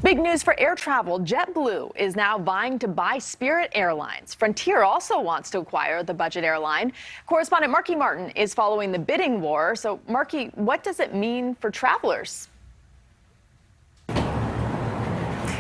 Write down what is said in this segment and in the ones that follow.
Big news for air travel. JetBlue is now vying to buy Spirit Airlines. Frontier also wants to acquire the budget airline. Correspondent Markie Martin is following the bidding war. So, Markie, what does it mean for travelers?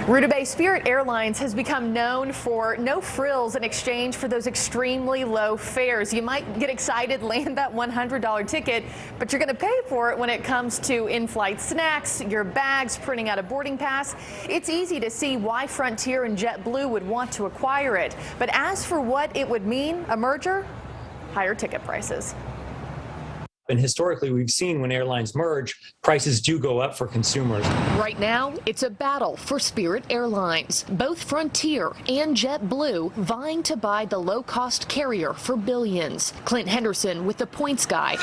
Rutabaga Spirit Airlines has become known for no frills in exchange for those extremely low fares. You might get excited, land that $100 ticket, but you're going to pay for it when it comes to in-flight snacks, your bags, printing out a boarding pass. It's easy to see why Frontier and JetBlue would want to acquire it. But as for what it would mean, a merger, higher ticket prices. And historically, we've seen when airlines merge, prices do go up for consumers. Right now, it's a battle for Spirit Airlines. Both Frontier and JetBlue vying to buy the low-cost carrier for billions. Clint Henderson with the Points Guy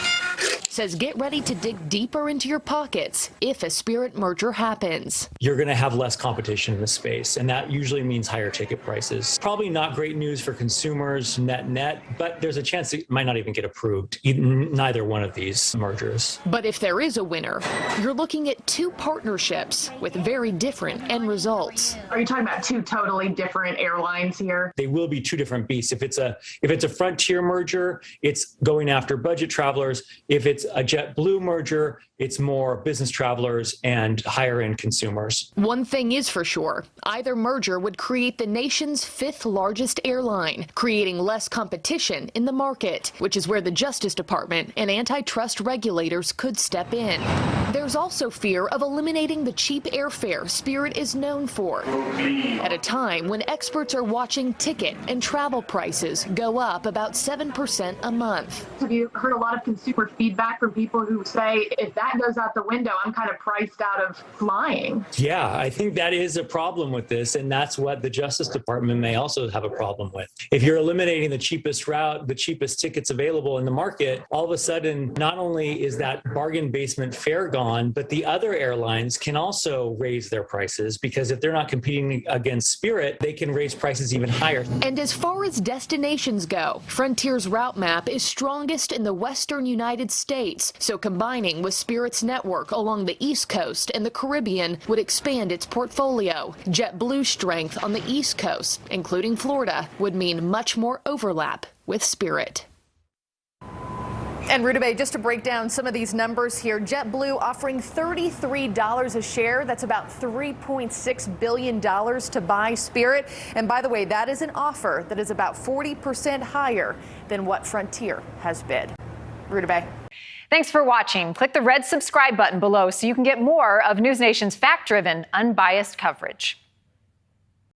says get ready to dig deeper into your pockets if a Spirit merger happens. You're going to have less competition in the space, and that usually means higher ticket prices. Probably not great news for consumers net, but there's a chance it might not even get approved, neither one of these mergers. But if there is a winner, you're looking at two partnerships with very different end results. Are you talking about two totally different airlines here? They will be two different beasts. If it's a Frontier merger, it's going after budget travelers. If it's a JetBlue merger, it's more business travelers and higher end consumers. One thing is for sure, either merger would create the nation's fifth largest airline, creating less competition in the market, which is where the Justice Department and antitrust regulators could step in. There's also fear of eliminating the cheap airfare Spirit is known for, at a time when experts are watching ticket and travel prices go up about 7% a month. Have you heard a lot of consumer feedback from people who say, if that goes out the window, I'm kind of priced out of flying? Yeah, I think that is a problem with this, and that's what the Justice Department may also have a problem with. If you're eliminating the cheapest route, the cheapest tickets available in the market, all of a sudden, not only is that bargain basement fare gone, but the other airlines can also raise their prices, because if they're not competing against Spirit, they can raise prices even higher. And as far as destinations go, Frontier's route map is strongest in the western United States, so combining with Spirit's network along the East Coast and the Caribbean would expand its portfolio. JetBlue's strength on the East Coast, including Florida, would mean much more overlap with Spirit. And Rutabaga, just to break down some of these numbers here, JetBlue offering $33 a share. That's about $3.6 billion to buy Spirit. And by the way, that is an offer that is about 40% higher than what Frontier has bid. Rutabaga. Thanks for watching. Click the red subscribe button below so you can get more of NewsNation's fact-driven, unbiased coverage.